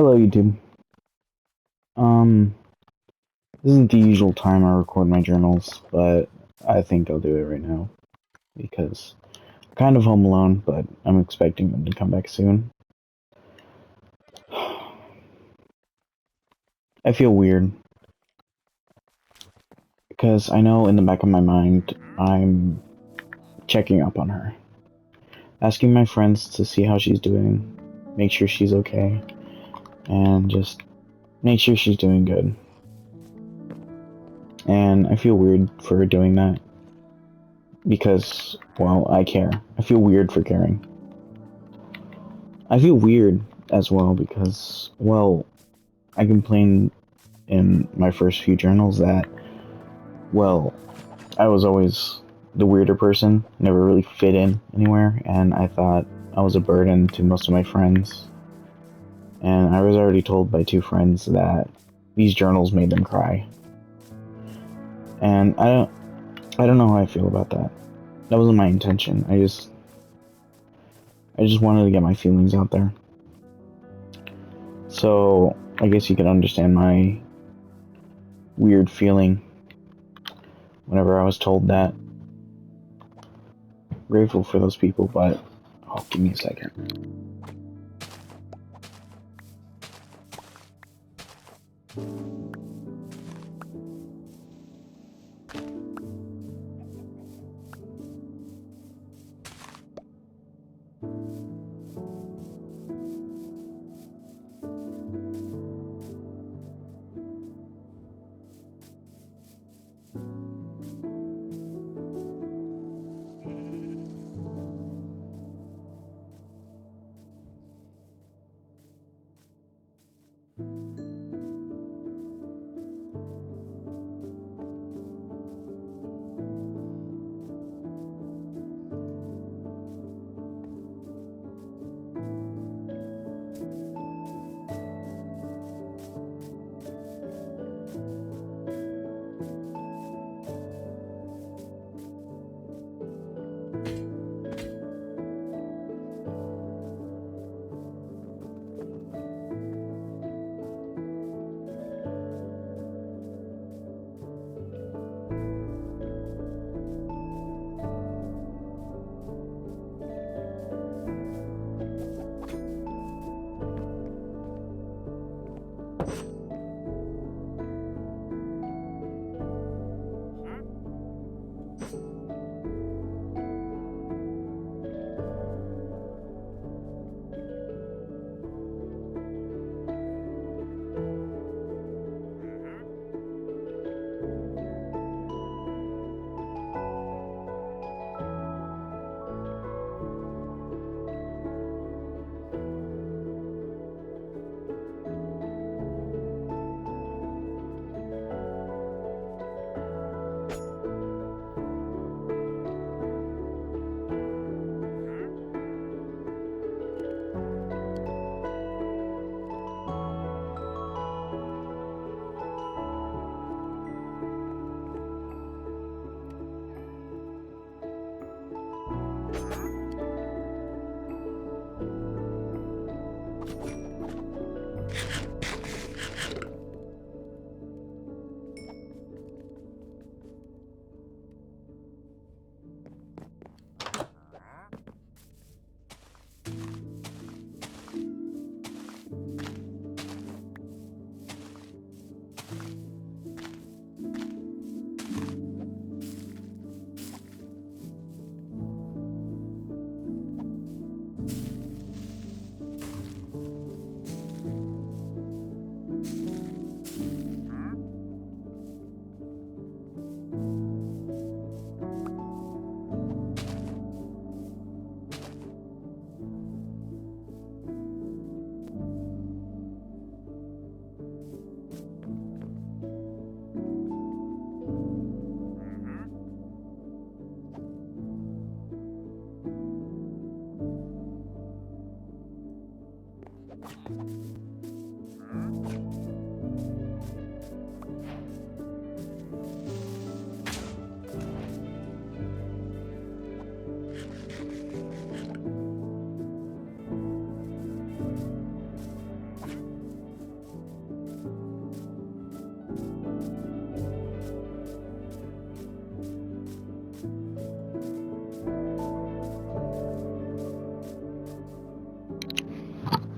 Hello, YouTube. Um, this isn't the usual time I record my journals, but I think I'll do it right now because I'm kind of home alone, but I'm expecting them to come back soon. I feel weird because I know in the back of my mind I'm checking up on her, asking my friends to see how she's doing, make sure she's okay, and just make sure she's doing good. And I feel weird for doing that because, well, I care. I feel weird for caring. I feel weird as well because, well, I complained in my first few journals that, well, I was always the weirder person, never really fit in anywhere, and I thought I was a burden to most of my friends. And I was already told by two friends that these journals made them cry. And I don't know how I feel about that. That wasn't my intention. I just wanted to get my feelings out there. So, I guess you can understand my weird feeling whenever I was told that. Grateful for those people, but oh, give me a second.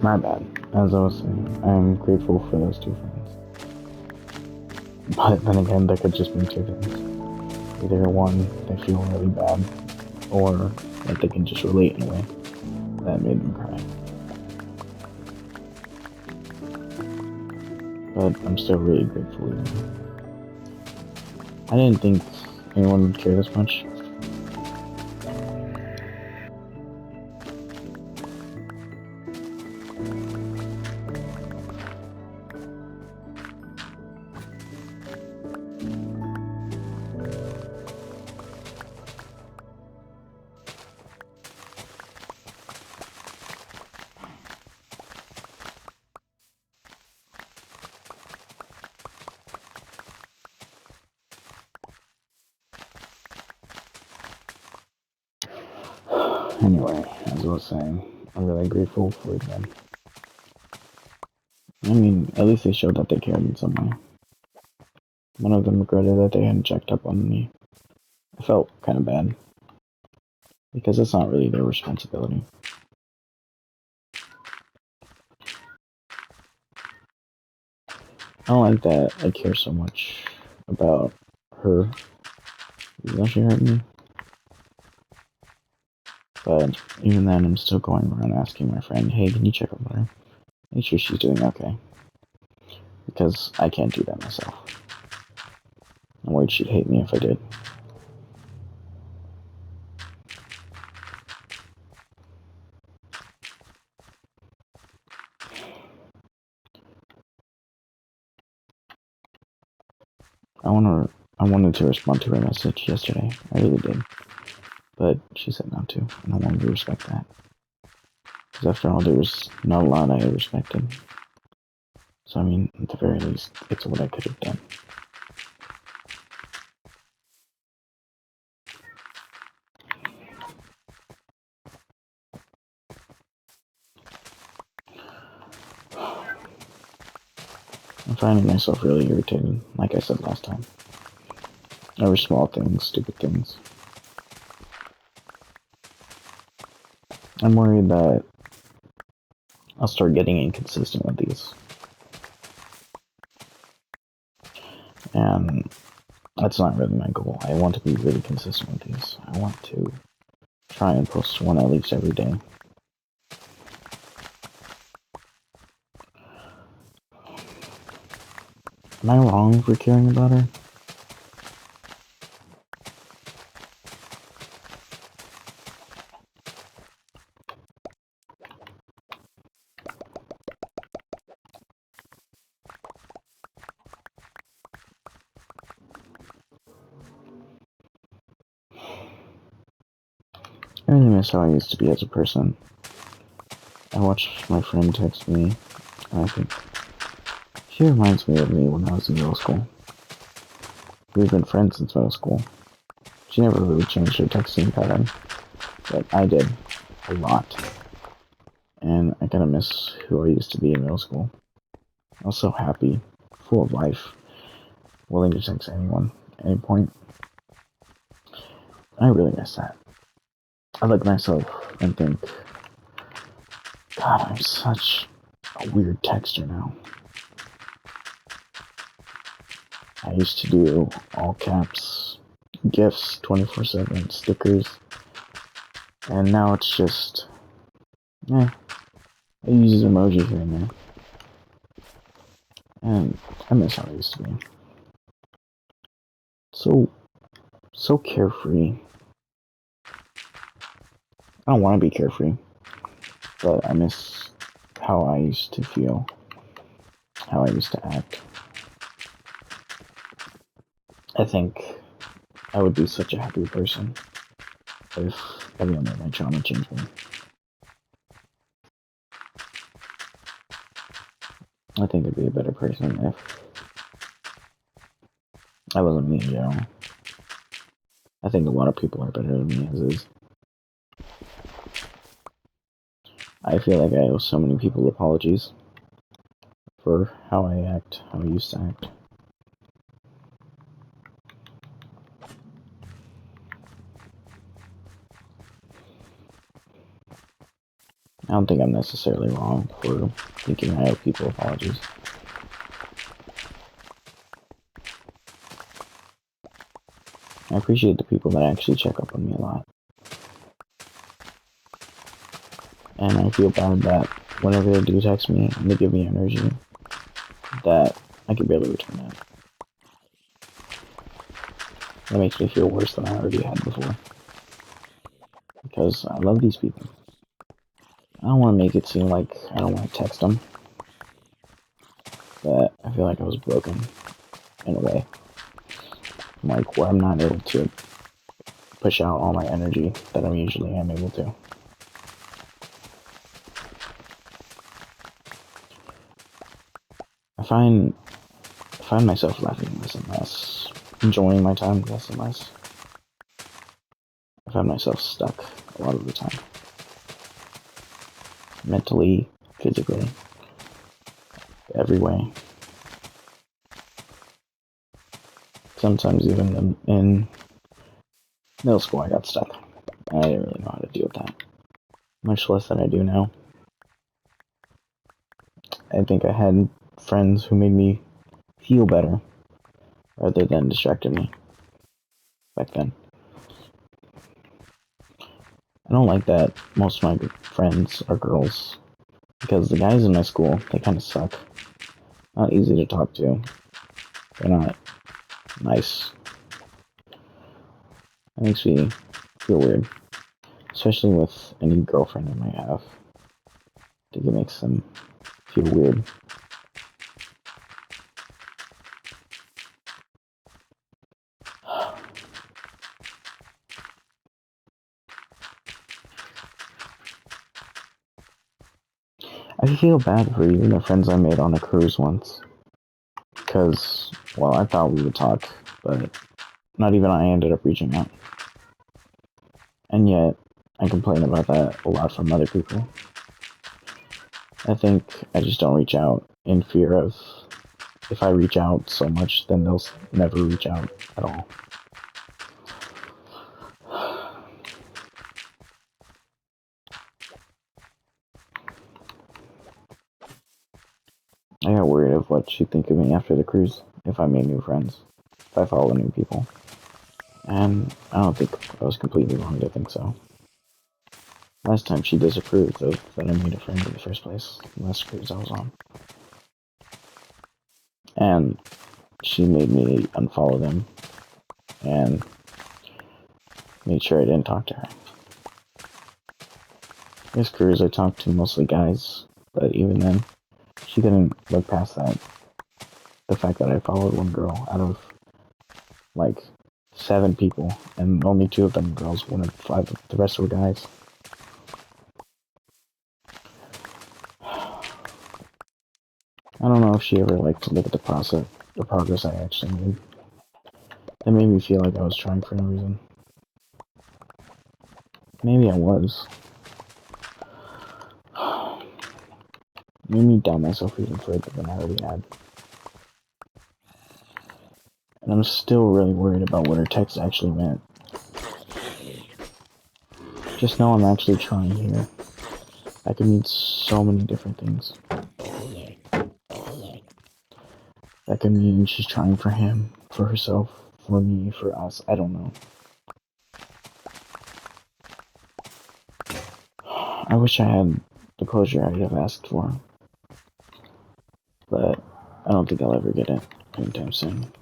My bad. As I was saying, I'm grateful for those two friends. But then again, that could just mean two things. Either one, they feel really bad, or that they can just relate in a way that made them cry. But I'm still really grateful either. I didn't think anyone would care this much. Anyway, as I was saying, I'm really grateful for them. I mean, at least they showed that they cared in some way. One of them regretted that they hadn't checked up on me. I felt kind of bad, because it's not really their responsibility. I don't like that I care so much about her, even though she hurt me. But even then, I'm still going around asking my friend, hey, can you check up on her? Make sure she's doing okay. Because I can't do that myself. I'm worried she'd hate me if I did. I wanted to respond to her message yesterday. I really did. But she said not to, and I wanted to respect that. Because after all, there was not a lot I respected. So I mean, at the very least, it's what I could have done. I'm finding myself really irritated, like I said last time. Over small things, stupid things. I'm worried that I'll start getting inconsistent with these. And that's not really my goal. I want to be really consistent with these. I want to try and post one at least every day. Am I wrong for caring about her? I really miss how I used to be as a person. I watched my friend text me, and I think she reminds me of me when I was in middle school. We've been friends since middle school. She never really changed her texting pattern, but I did. A lot. And I kinda miss who I used to be in middle school. I was so happy, full of life, willing to text anyone, at any point. I really miss that. I look at myself and think, God, I'm such a weird texter now. I used to do all caps, GIFs, 24/7, stickers, and now it's just, I use emoji here and there. And I miss how I used to be. So carefree. I don't want to be carefree, but I miss how I used to feel, how I used to act. I think I would be such a happy person if everyone let my trauma change me. I think I'd be a better person if I wasn't me in general. I think a lot of people are better than me as is. I feel like I owe so many people apologies for how I act, how I used to act. I don't think I'm necessarily wrong for thinking I owe people apologies. I appreciate the people that actually check up on me a lot. And I feel bad that whenever they do text me and they give me energy, that I can barely return that. That makes me feel worse than I already had before. Because I love these people. I don't want to make it seem like I don't want to text them. But I feel like I was broken in a way. Like, where I'm not able to push out all my energy that I usually am able to. I find myself laughing less and less, enjoying my time less and less. I find myself stuck a lot of the time. Mentally, physically, every way. Sometimes even in middle school I got stuck. I didn't really know how to deal with that. Much less than I do now. I think I had friends who made me feel better rather than distracted me back then. I don't like that most of my friends are girls because the guys in my school, they kind of suck. Not easy to talk to. They're not nice. That makes me feel weird. Especially with any girlfriend I might have. I think it makes them feel weird. I feel bad for even the friends I made on a cruise once. Because, well, I thought we would talk, but not even I ended up reaching out. And yet, I complain about that a lot from other people. I think I just don't reach out in fear of if I reach out so much, then they'll never reach out at all. I got worried of what she'd think of me after the cruise, if I made new friends, if I follow new people. And I don't think I was completely wrong to think so. Last time she disapproved of that I made a friend in the first place, the last cruise I was on. And she made me unfollow them and made sure I didn't talk to her. This cruise I talked to mostly guys, but even then, she couldn't look past that. The fact that I followed one girl out of like 7 people, and only 2 of them girls, one of 5, the rest were guys. I don't know if she ever liked to look at the progress I actually made. It made me feel like I was trying for no reason. Maybe I was. It made me doubt myself even further than I already had. And I'm still really worried about what her text actually meant. Just know I'm actually trying here. That could mean so many different things. That could mean she's trying for him, for herself, for me, for us. I don't know. I wish I had the closure I'd have asked for. But I don't think I'll ever get it anytime soon.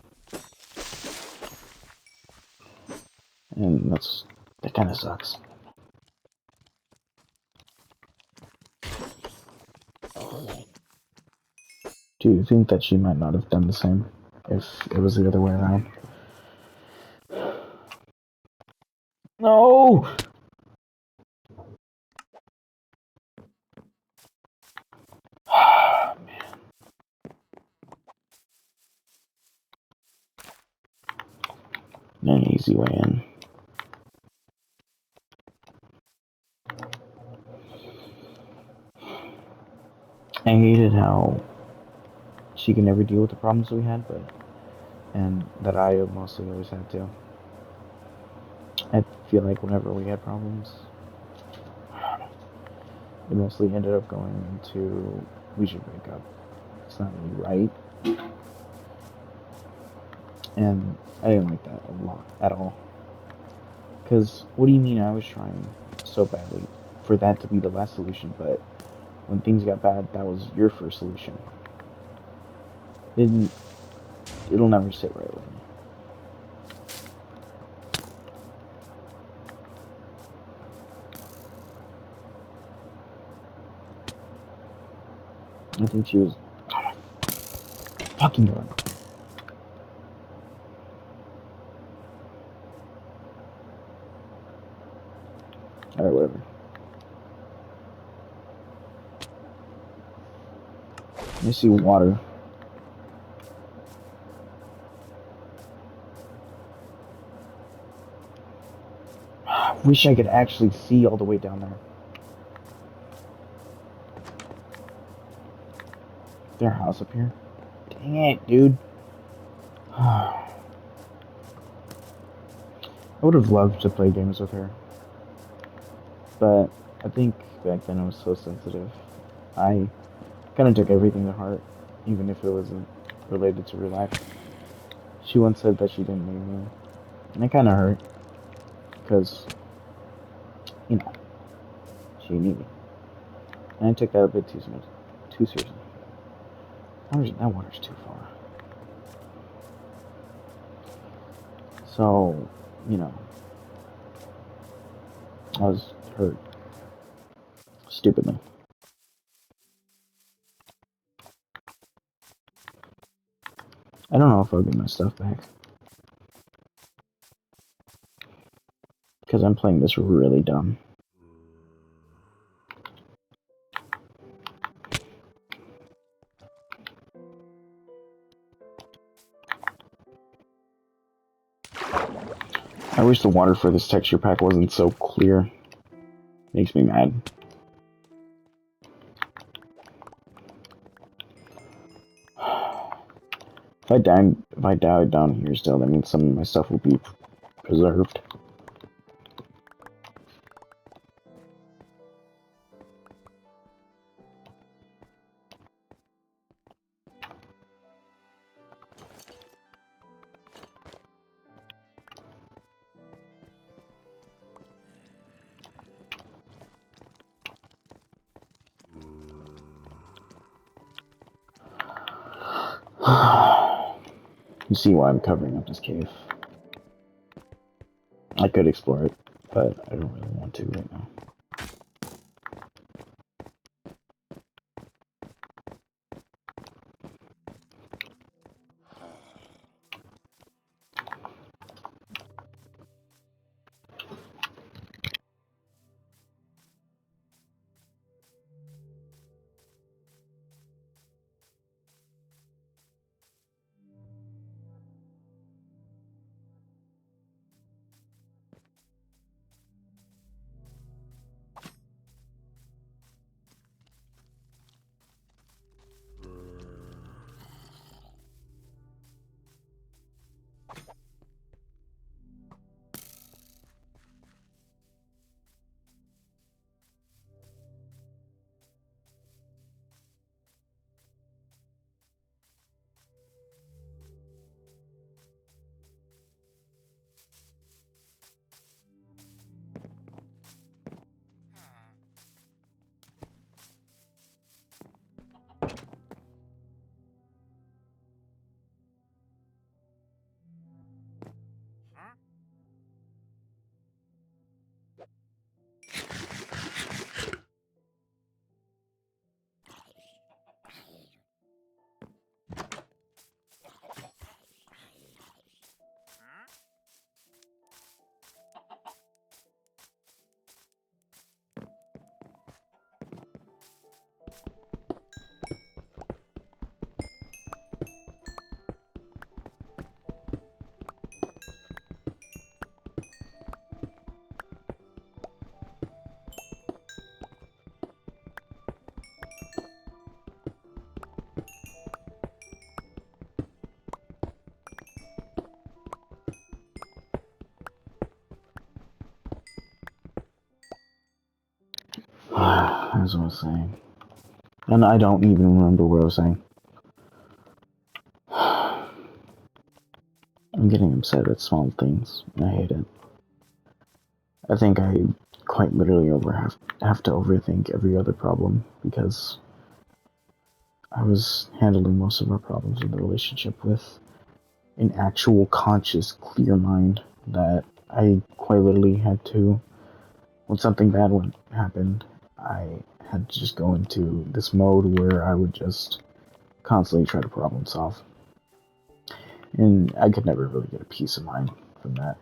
And that kind of sucks. Do you think that she might not have done the same if it was the other way around? No! An easy way in. I hated how she could never deal with the problems we had, and that I mostly always had to. I feel like whenever we had problems, it mostly ended up going into we should break up. It's not really right, and I didn't like that a lot at all. Because what do you mean I was trying so badly for that to be the last solution, but when things got bad, that was your first solution. It didn't, it'll never sit right with me. I think she was fucking done. Alright, whatever. Let me see water. I wish I could actually see all the way down there. Their house up here. Dang it, dude. I would have loved to play games with her. But I think back then I was so sensitive. I kind of took everything to heart, even if it wasn't related to real life. She once said that she didn't need me. And it kind of hurt. Because, you know, she needed me. And I took that a bit too seriously. That water's too far. So, you know, I was hurt. Stupidly. I don't know if I'll get my stuff back. Because I'm playing this really dumb. I wish the water for this texture pack wasn't so clear. Makes me mad. If I died down here still, that means some of my stuff will be preserved. You see why I'm covering up this cave. I could explore it, but I don't really want to right now. as I was saying. And I don't even remember what I was saying. I'm getting upset at small things. I hate it. I think I quite literally have to overthink every other problem because I was handling most of our problems in the relationship with an actual conscious, clear mind that I quite literally had to, when something bad happened, I had to just go into this mode where I would just constantly try to problem solve. And I could never really get a peace of mind from that.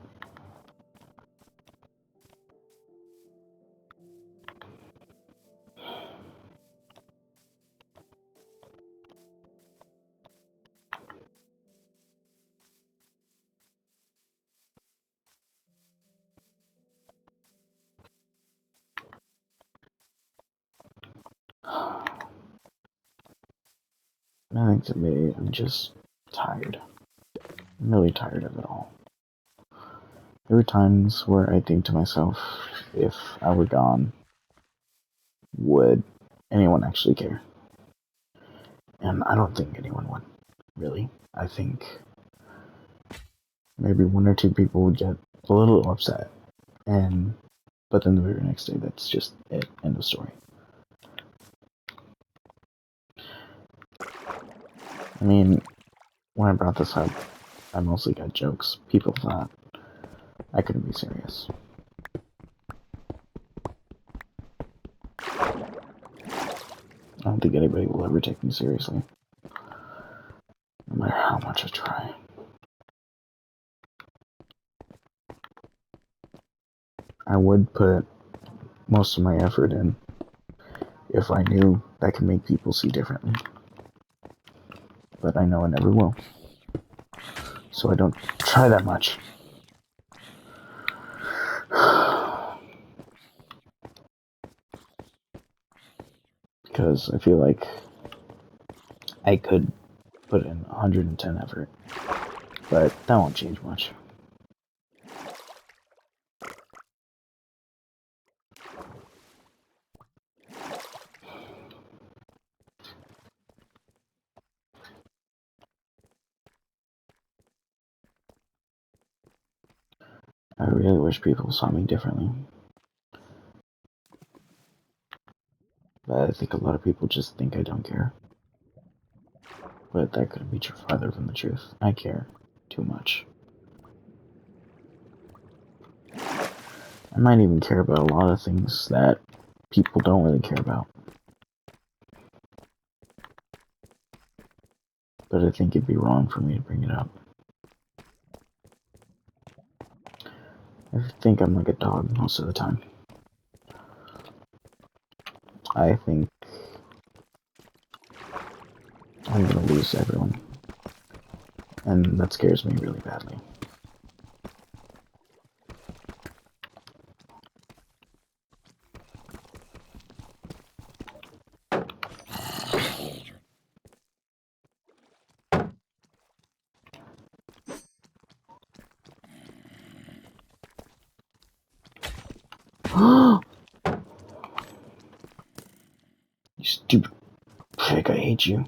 I think to me, I'm just tired. I'm really tired of it all. There are times where I think to myself, if I were gone, would anyone actually care? And I don't think anyone would, really. I think maybe one or two people would get a little upset, and but then the very next day, that's just it. End of story. I mean, when I brought this up, I mostly got jokes. People thought I couldn't be serious. I don't think anybody will ever take me seriously, no matter how much I try. I would put most of my effort in if I knew that could make people see differently. But I know I never will. So I don't try that much. Because I feel like I could put in 110 effort. But that won't change much. I really wish people saw me differently. But I think a lot of people just think I don't care. But that couldn't be farther from the truth. I care too much. I might even care about a lot of things that people don't really care about. But I think it'd be wrong for me to bring it up. I think I'm like a dog most of the time. I think I'm gonna lose everyone. And that scares me really badly. You stupid prick, I hate you.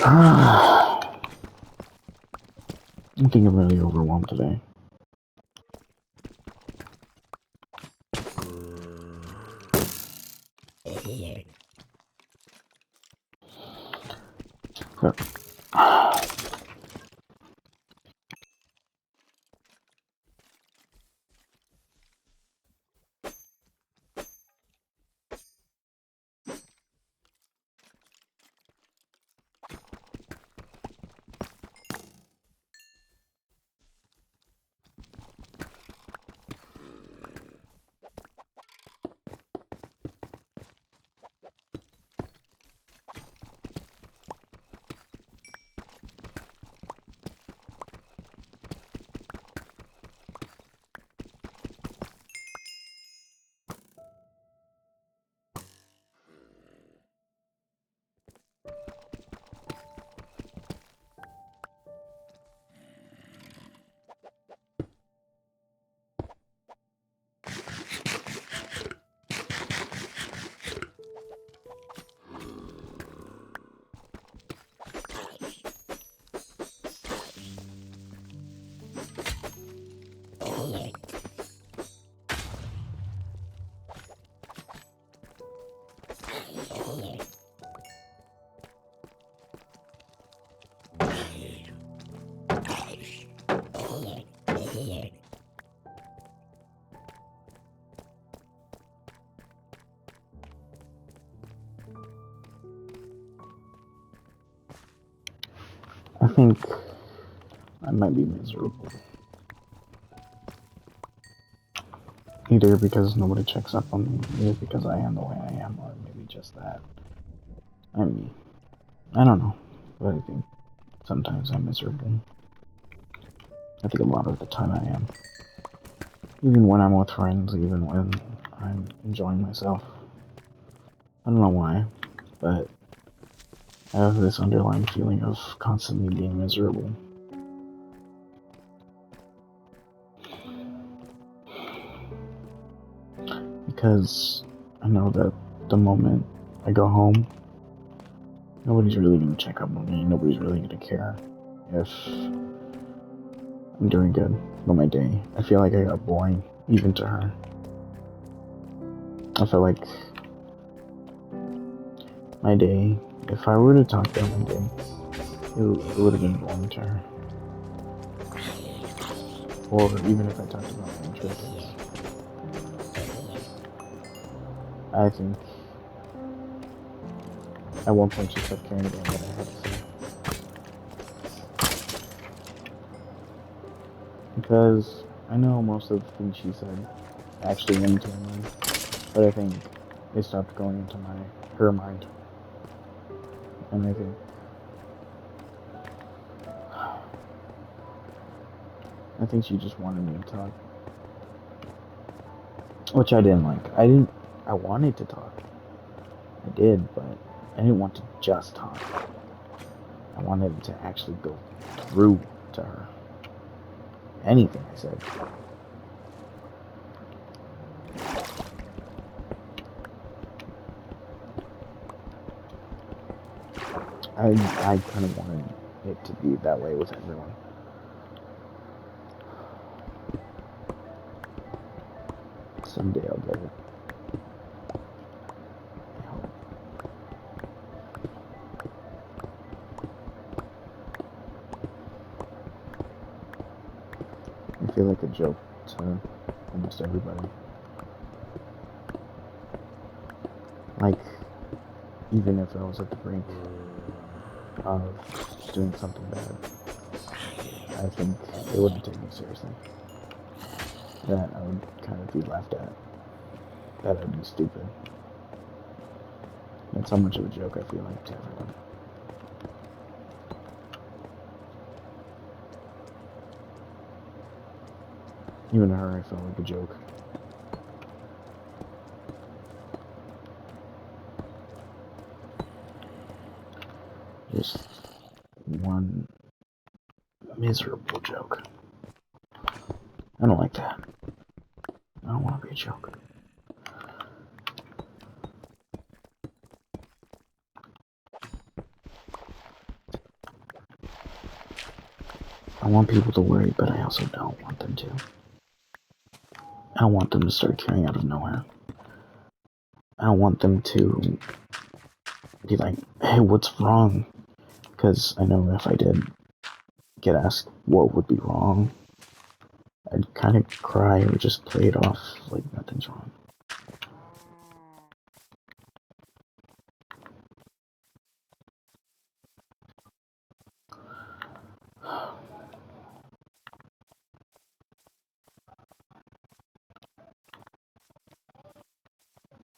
I think I'm really overwhelmed today. But I think I might be miserable. Either because nobody checks up on me, either because I am the way I am, or maybe just that I'm me. I don't know, but I think sometimes I'm miserable. I think a lot of the time I am. Even when I'm with friends, even when I'm enjoying myself. I don't know why, but I have this underlying feeling of constantly being miserable. Because I know that the moment I go home, nobody's really gonna check up on me, nobody's really gonna care if I'm doing good on my day. I feel like I got boring, even to her. I feel like my day, if I were to talk about my day, it would have been boring to her. Or even if I talked about my trinkets. I think at one point she stopped caring about what I had to say. Because I know most of the things she said actually went into my mind, but I think it stopped going into her mind. And I think she just wanted me to talk. Which I didn't like. I wanted to talk. I did, but I didn't want to just talk. I wanted to actually go through to her. Anything I said. I kind of wanted it to be that way with everyone. Someday I'll get it. I hope. I feel like a joke to almost everybody. Like, even if I was at the brink of doing something bad, I think they wouldn't take me seriously. That I would kind of be laughed at. That I'd be stupid. It's so much of a joke, I feel like, to everyone. Even to her, I felt like a joke. Just one miserable joke. I don't like that. I don't want to be a joke. I want people to worry, but I also don't want them to. I don't want them to start caring out of nowhere. I don't want them to be like, hey, what's wrong? Because I know if I did get asked what would be wrong, I'd kind of cry or just play it off like nothing's wrong.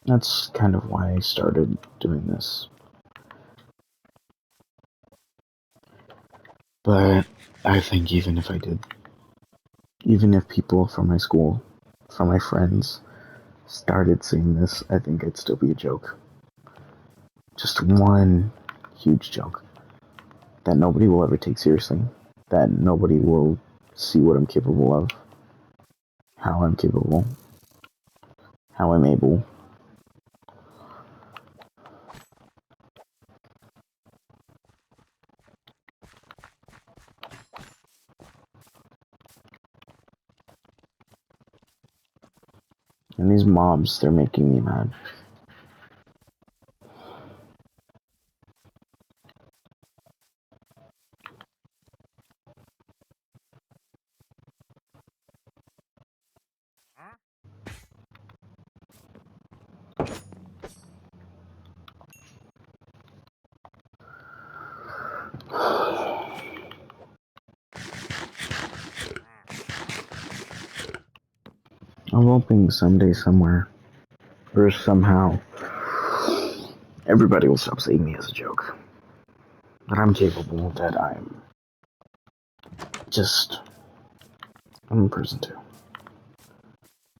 That's kind of why I started doing this. But I think even if I did, even if people from my school, from my friends, started seeing this, I think it'd still be a joke. Just one huge joke that nobody will ever take seriously, that nobody will see what I'm capable of, how I'm capable, how I'm able. And these mobs, they're making me mad. I'm hoping someday, somewhere, or somehow, everybody will stop seeing me as a joke. That I'm capable, that I'm a person too.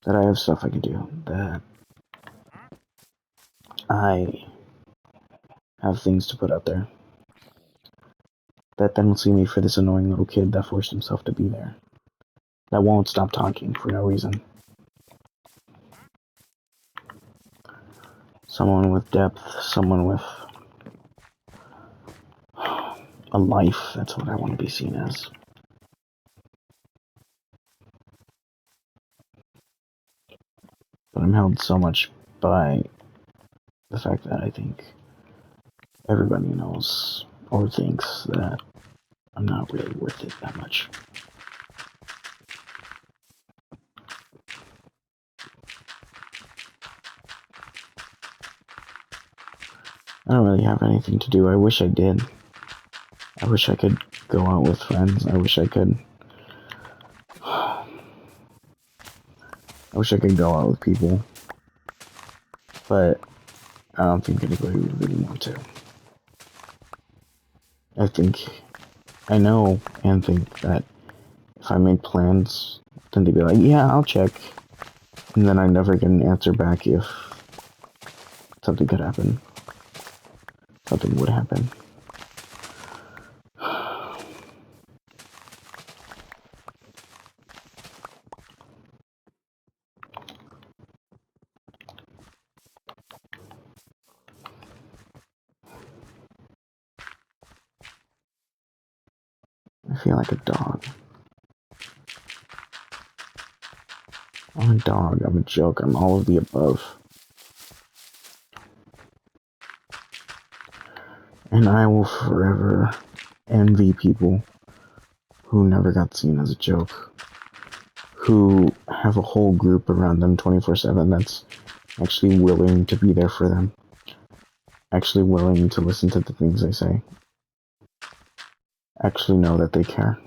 That I have stuff I can do, that I have things to put out there. That they don't see me for this annoying little kid that forced himself to be there. That won't stop talking for no reason. Someone with depth, someone with a life, that's what I want to be seen as. But I'm held so much by the fact that I think everybody knows or thinks that I'm not really worth it that much. I don't really have anything to do. I wish I did. I wish I could go out with friends. I wish I could go out with people. But I don't think anybody would really want to. I know and think that if I made plans, then they'd be like, yeah, I'll check. And then I never get an answer back if something could happen. Something would happen. I feel like a dog. I'm a dog, I'm a joke, I'm all of the above. And I will forever envy people who never got seen as a joke. Who have a whole group around them 24/7 that's actually willing to be there for them. Actually willing to listen to the things they say. Actually know that they care.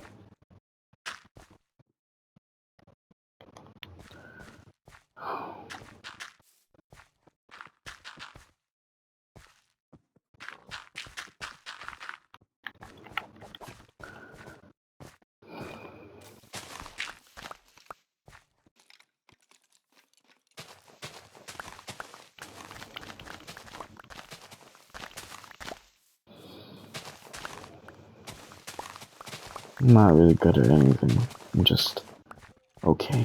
I'm not really good at anything. I'm just okay.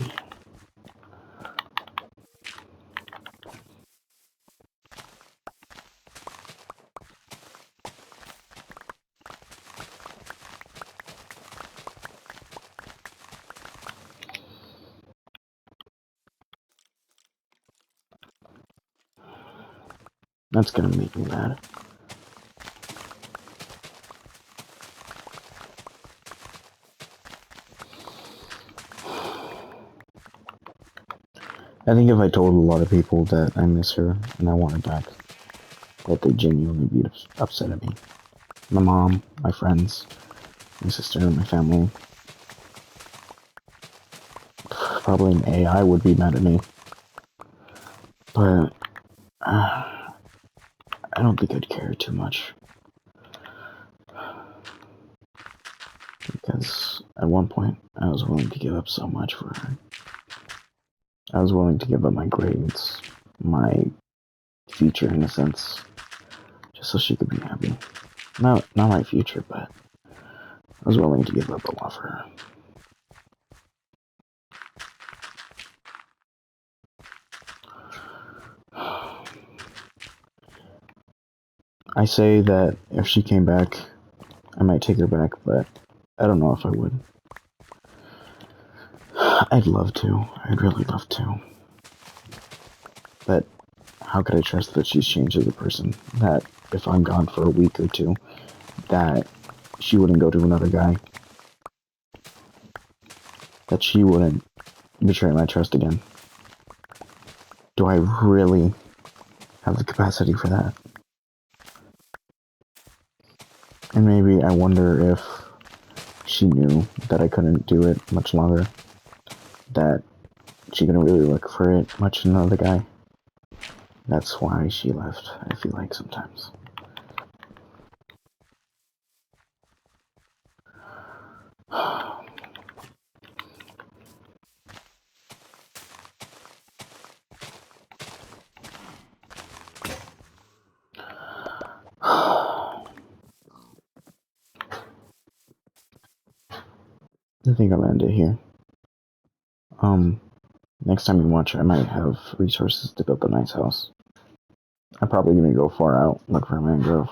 That's gonna make me mad. I think if I told a lot of people that I miss her and I want her back, that they'd genuinely be upset at me. My mom, my friends, my sister, my family. Probably an AI would be mad at me. But I don't think I'd care too much. Because at one point, I was willing to give up so much for her. I was willing to give up my grades, my future in a sense, just so she could be happy. Not my future, but I was willing to give up a lot for her. I say that if she came back, I might take her back, but I don't know if I would. I'd love to. I'd really love to. But how could I trust that she's changed as a person? That if I'm gone for a week or two, that she wouldn't go to another guy? That she wouldn't betray my trust again? Do I really have the capacity for that? And maybe I wonder if she knew that I couldn't do it much longer. That she couldn't really look for it much in another guy. That's why she left, I feel like sometimes. I think I'll end it here. Next time you watch, I might have resources to build a nice house. I'm probably gonna go far out, look for a mangrove.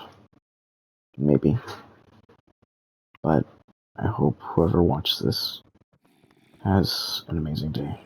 Maybe. But I hope whoever watches this has an amazing day.